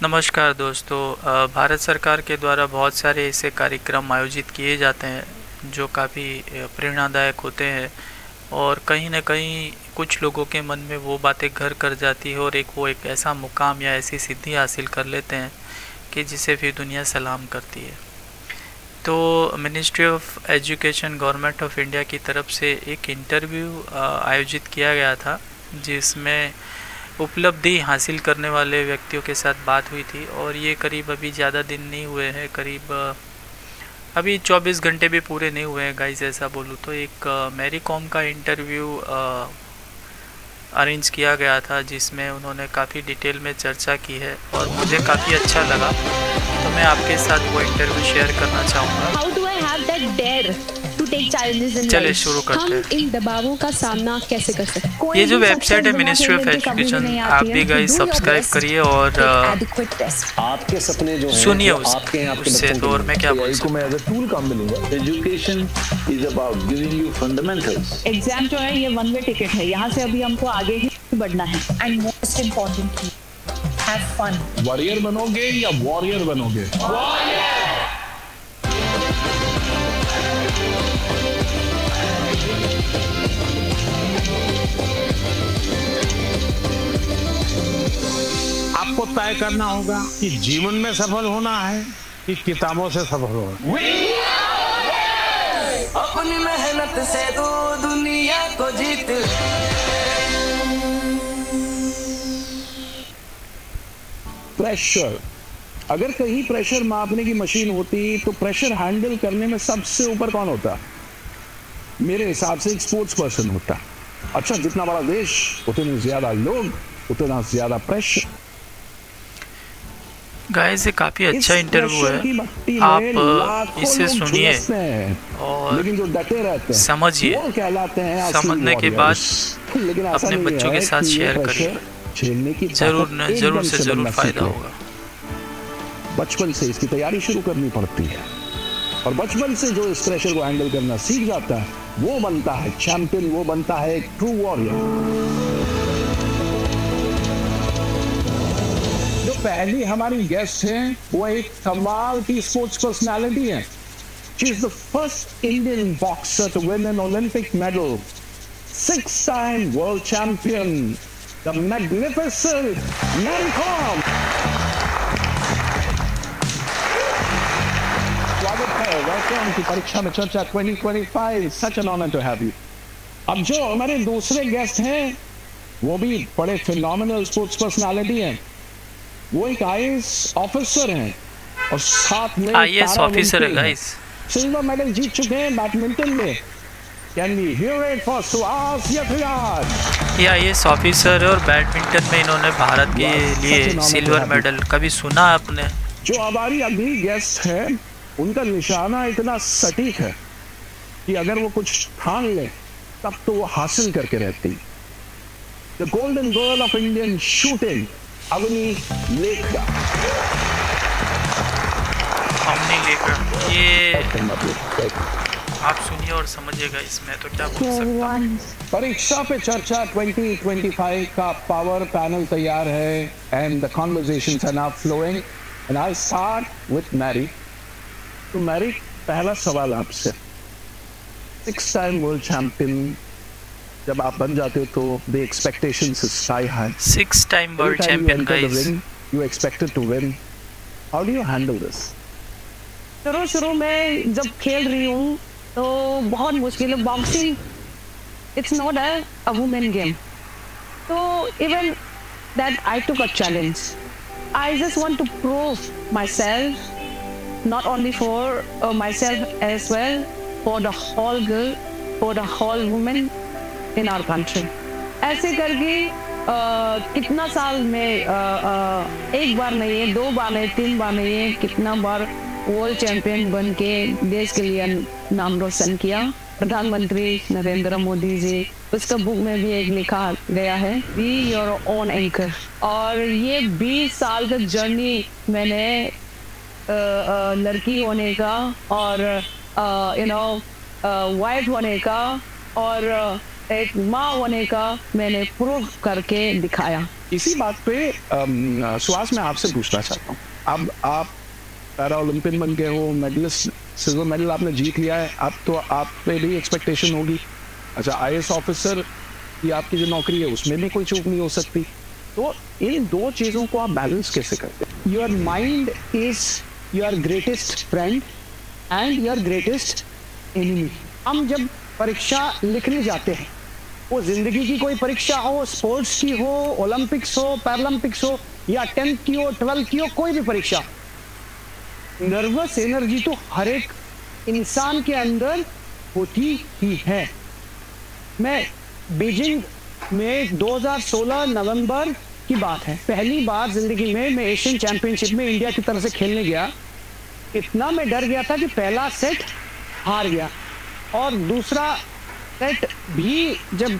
नमस्कार दोस्तों। भारत सरकार के द्वारा बहुत सारे ऐसे कार्यक्रम आयोजित किए जाते हैं जो काफ़ी प्रेरणादायक होते हैं और कहीं न कहीं कुछ लोगों के मन में वो बातें घर कर जाती है और वो एक ऐसा मुकाम या ऐसी सिद्धि हासिल कर लेते हैं कि जिसे फिर दुनिया सलाम करती है। तो ministry of education government of India की तरफ से एक इंटरव्यू आयोजित किया गया था जिसमें उपलब्धि हासिल करने वाले व्यक्तियों के साथ बात हुई थी और ये करीब अभी ज़्यादा दिन नहीं हुए हैं, करीब अभी 24 घंटे भी पूरे नहीं हुए हैं गाइस। ऐसा बोलूँ तो एक मैरी कॉम का इंटरव्यू अरेंज किया गया था जिसमें उन्होंने काफ़ी डिटेल में चर्चा की है और मुझे काफ़ी अच्छा लगा, तो मैं आपके साथ वो इंटरव्यू शेयर करना चाहूँगा। चलिए शुरू करते हैं। इन दबावों का सामना कैसे कर सकते हैं? ये जो वेबसाइट है मिनिस्ट्री ऑफ एजुकेशन, आप भी गाइस सब्सक्राइब करिए और आपके सपने जो सुनिए उससे तो और मैं क्या बोल सकता हूं। मैं एज अ टूल काम मिलूंगा। Education is about giving you fundamentals. Exam जो है ये वन वे टिकट है, यहाँ से अभी हमको आगे ही बढ़ना है। And most importantly have fun. Warrior बनोगे या वॉरियर बनोगे? आपको तय करना होगा कि जीवन में सफल होना है कि किताबों से सफल होना। अपनी मेहनत से तो दुनिया को जीत। प्रेशर, अगर कहीं प्रेशर मापने की मशीन होती तो प्रेशर हैंडल करने में सबसे ऊपर कौन होता? मेरे हिसाब से एक स्पोर्ट्स पर्सन होता। अच्छा, जितना बड़ा देश उतने ज्यादा लोग, उतना ज्यादा प्रेशर। गाइस ये काफ़ी अच्छा इंटरव्यू है, आप इसे सुनिए और समझिए, समझने के बाद अपने बच्चों के साथ शेयर करिए, जरूर से जरूर फायदा होगा। बचपन से इसकी तैयारी शुरू करनी पड़ती है और बचपन से जो इस प्रेशर को हैंडल करना सीख जाता है वो बनता है चैंपियन, वो बनता है एक ट्रू वॉरियर। पहली हमारी गेस्ट हैं वो एक कमाल की स्पोर्ट्स पर्सनालिटी है। She is the first Indian boxer to win an Olympic medal, 6-time world champion, the magnificent Mary Kom. स्वागत है, वेलकम टू परीक्षा में चर्चा 2025। Such an honour to have you. अब जो हमारे दूसरे गेस्ट हैं वो भी बड़े फिनोमिनल स्पोर्ट्स पर्सनालिटी हैं। वो एक आईएएस ऑफिसर हैं और साथ में आईएएस ऑफिसर है गाइस, सिल्वर मेडल जीत चुके हैं बैडमिंटन में। Can we hear it for Suhas Yathiraj? ये आईएएस ऑफिसर है और बैडमिंटन में इन्होंने भारत के लिए सिल्वर मेडल। कभी सुना आपने? जो हमारी अगली गेस्ट है उनका निशाना इतना सटीक है कि अगर वो कुछ ठान ले तब तो वो हासिल करके रहती। The golden girl of Indian shooting, Avani Lekhara. ये आप सुनिए और समझिएगा इसमें तो क्या बोल सकता हूं। परीक्षा पे चर्चा 2025 का पावर पैनल तैयार है and the conversations are now flowing and I start with Mary. तो मैरी, पहला सवाल आपसे, 6-time वर्ल्ड चैंपियन जब आप बन जाते हो तो the expectations is sky high. 6-time world champion guys. You expected to win. How do you handle this? शुरू में जब खेल रही हूँ तो बहुत मुश्किल है। Boxing it's not a women game. So even that I took a challenge. I just want to prove myself, not only for myself as well, for the whole girl, for the whole woman in our country. ऐसे करके कितना साल में एक बार नहीं है, 2 बार नहीं, 3 बार नहीं है, कितना बार वर्ल्ड चैंपियन बन के देश के लिए नाम रोशन किया। प्रधानमंत्री नरेंद्र मोदी जी, उसका बुक में भी एक लिखा गया है, बी योर ओन एंकर। और ये 20 साल का जर्नी मैंने लड़की होने का और वाइफ होने का और एक माँ होने का मैंने प्रूव करके दिखाया। इसी बात पे सुहास मैं आपसे पूछना चाहता हूँ, अब आप पैरा ओलंपियन बन गए हो, मेडलिस्ट, सिल्वर मेडल आपने जीत लिया है, अब तो आप पे भी एक्सपेक्टेशन होगी। अच्छा, आईएएस ऑफिसर की आपकी जो नौकरी है उसमें भी कोई चूक नहीं हो सकती, तो इन दो चीज़ों को आप बैलेंस कैसे करते हैं? Your mind is your greatest friend and your greatest enemy. हम जब परीक्षा लिखने जाते हैं, वो जिंदगी की कोई परीक्षा हो, स्पोर्ट्स की हो, ओलंपिक्स हो, पैरालंपिक्स हो, या 10th की हो, 12th की हो, कोई भी परीक्षा, नर्वस एनर्जी तो हर एक इंसान के अंदर होती ही है। मैं बीजिंग में 2016 नवंबर की बात है, पहली बार जिंदगी में मैं एशियन चैंपियनशिप में इंडिया की तरफ से खेलने गया। इतना मैं डर गया था कि पहला सेट हार गया, और दूसरा सेट भी जब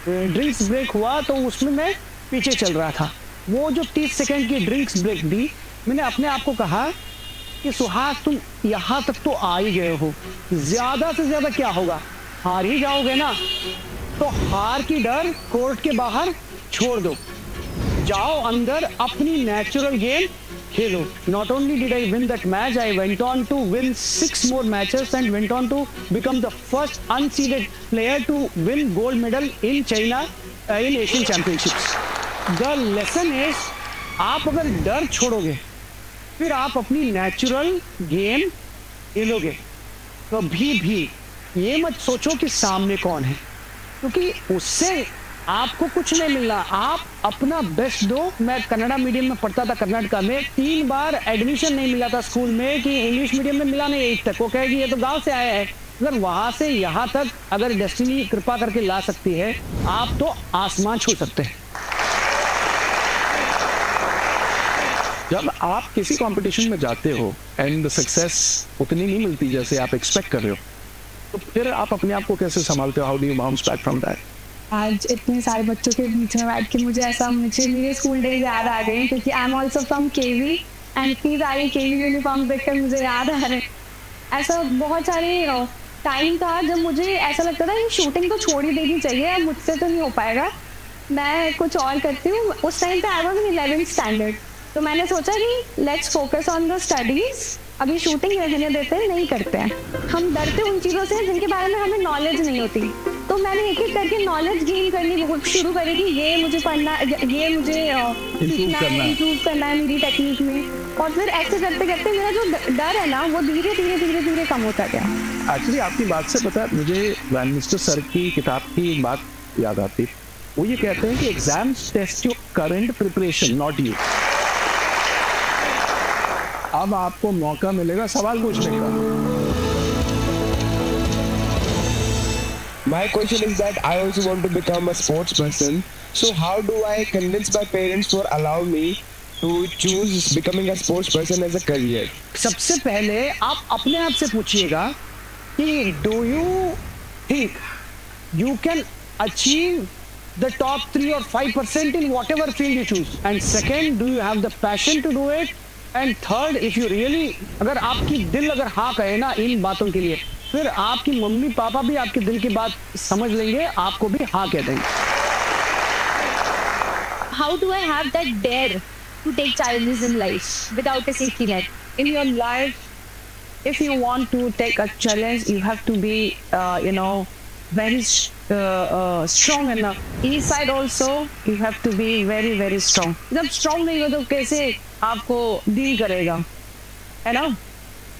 ड्रिंक्स ब्रेक हुआ तो उसमें मैं पीछे चल रहा था। वो जो 30 सेकंड की ड्रिंक्स ब्रेक दी, मैंने अपने आप को कहा कि सुहास तुम यहाँ तक तो आ ही गए हो, ज्यादा से ज्यादा क्या होगा, हार ही जाओगे ना, तो हार की डर कोर्ट के बाहर छोड़ दो, जाओ अंदर अपनी natural game Khelo. Not only did I win that match, I went on to win 6 more matches and went on to become the first unseeded player to win gold medal in China in Asian Championships. The lesson is, आप अगर डर छोड़ोगे फिर आप अपनी natural game खेलोगे। कभी भी ये मत सोचो कि सामने कौन है, क्योंकि उससे आपको कुछ नहीं मिलना, आप अपना बेस्ट दो। मैं कन्नड़ा मीडियम में पढ़ता था कर्नाटका में, 3 बार एडमिशन नहीं मिला था स्कूल में कि इंग्लिश मीडियम में मिला नहीं 8 तक। वो कहेगी ये तो गांव से आया है, अगर वहां से यहाँ तक अगर डेस्टिनी कृपा करके ला सकती है, आप तो आसमान छू सकते हैं। जब आप किसी कंपटीशन में जाते हो एंड सक्सेस उतनी नहीं मिलती जैसे आप एक्सपेक्ट कर रहे हो, तो फिर आप अपने आप को कैसे संभालते हो? How do you bounce back from that? आज इतने सारे बच्चों के बीच में बैठ के मुझे मेरे स्कूल डेज याद आ गए, क्योंकि I am also from KV and इतनी सारी केवी यूनिफॉर्म देखकर मुझे याद आ रहे हैं। ऐसा बहुत सारे टाइम था जब मुझे ऐसा लगता था कि शूटिंग तो छोड़ ही देनी चाहिए, अब मुझसे तो नहीं हो पाएगा, मैं कुछ और करती हूँ। उस टाइम पे I was in 11th standard, तो मैंने सोचा कि let's focus on the studies, अभी शूटिंग रहने देते हैं, नहीं करते हैं। हम डरते उन चीज़ों से जिनके बारे में हमें नॉलेज नहीं होती, तो मैंने एक एक करके नॉलेज गेन करनी शुरू करी कि ये मुझे पढ़ना, ये मुझे सीखना है, इम्प्रूव करना है मेरी टेक्निक में। और फिर ऐसे करते करते मेरा जो डर है ना, वो धीरे धीरे धीरे धीरे कम होता गया। एक्चुअली आपकी बात से पता है मुझे वैन मिस्टर सर की किताब की एक बात याद आती, वो ये कहते हैं कि exams test your current preparation, not you. अब आपको मौका मिलेगा सवाल पूछने का। My question is that I also want to become a sports person. So how do I convince my parents for allowing me to choose becoming a sports person as a career? सबसे पहले आप अपने आप से पूछिएगा कि do you think you can achieve the top 3 or 5% in whatever field you choose? And second, do you have the passion to do it? And third, if you really, अगर आपकी दिल अगर हाँ कहे ना इन बातों के लिए, फिर आपकी मम्मी पापा भी आपके दिल की बात समझ लेंगे, आपको भी हाँ कह देंगे। How do I have that dare to take challenges in life without a safety net? In your life, if you want to take a challenge, you have to be, very strong enough. Inside also, you have to be very, very strong. जब strong नहीं हो तो कैसे आपको deal करेगा, है ना?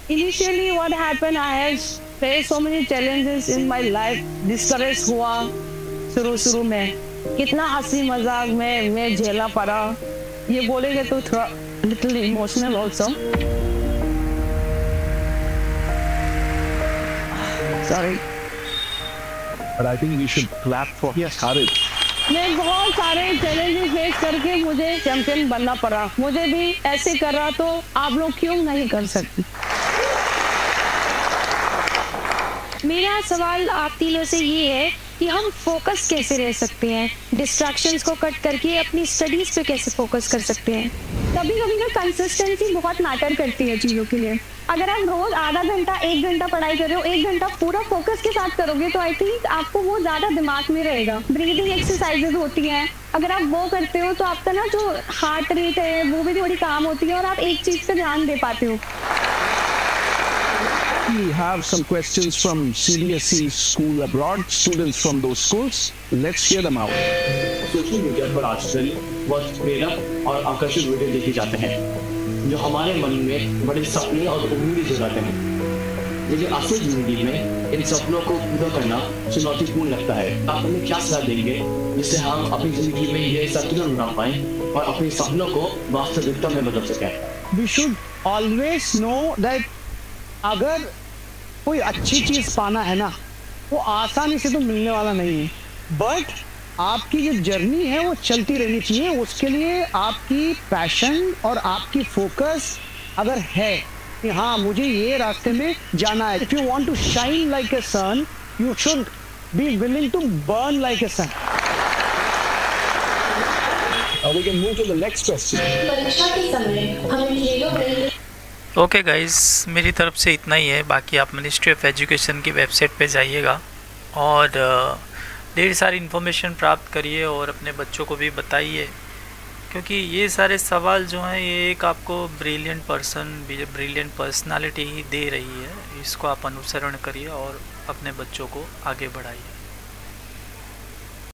Initially, what happened? I have faced so many challenges in my life. Discouraged हुआ शुरू में, कितना हंसी मजाक में मैं झेला पड़ा, ये बोलेंगे तो थोड़ा little emotional also. Sorry. But I think we should clap for his courage. मैं बहुत सारे चैलेंजेस फेस करके मुझे चैंपियन बनना पड़ा। मुझे भी ऐसे करा तो आप लोग क्यों नहीं कर सकते? मेरा सवाल आप तीनों से ये है कि हम फोकस कैसे रह सकते हैं, डिस्ट्रैक्शंस को कट करके अपनी स्टडीज़ पे कैसे फोकस कर सकते हैं। कभी कभी ना कंसिस्टेंसी बहुत मैटर करती है चीज़ों के लिए। अगर आप रोज़ आधा घंटा 1 घंटा पढ़ाई कर रहे हो, 1 घंटा पूरा फोकस के साथ करोगे तो आई थिंक आपको वो ज़्यादा दिमाग में रहेगा। ब्रीदिंग एक्सरसाइजेज होती हैं, अगर आप वो करते हो तो आपका ना जो हार्ट रेट है वो भी थोड़ी काम होती है और आप एक चीज़ पे ध्यान दे पाते हो। We have some questions from CBSE school abroad, students from those schools. Let's hear them out. Social media पर आजकल बहुत प्रेरक और आकर्षक वीडियो देखे जाते हैं जो हमारे मन में बड़े सपने और उम्मीदें जगाते हैं, लेकिन असल जिंदगी में इन सपनों को पूरा करना चुनौतीपूर्ण लगता है। आप हमें क्या सलाह देंगे जिससे हम अपनी जिंदगी में ये संतुलन बना पाएं और अपने सपनों को वास्तविकता में बदल सकें? We should always know that अगर कोई अच्छी चीज पाना है ना, वो आसानी से तो मिलने वाला नहीं है, बट आपकी जो जर्नी है वो चलती रहनी चाहिए। उसके लिए आपकी पैशन और आपकी फोकस अगर है कि हाँ मुझे ये रास्ते में जाना है, if you want to shine like a sun you should be willing to burn like a sun. We can move to the next question. परीक्षा के समय हमें खेलों में ओके गाइस, मेरी तरफ से इतना ही है। बाकी आप मिनिस्ट्री ऑफ एजुकेशन की वेबसाइट पे जाइएगा और ढेर सारी इन्फॉर्मेशन प्राप्त करिए और अपने बच्चों को भी बताइए, क्योंकि ये सारे सवाल जो हैं ये एक आपको ब्रिलियंट पर्सनालिटी ही दे रही है। इसको आप अनुसरण करिए और अपने बच्चों को आगे बढ़ाइए।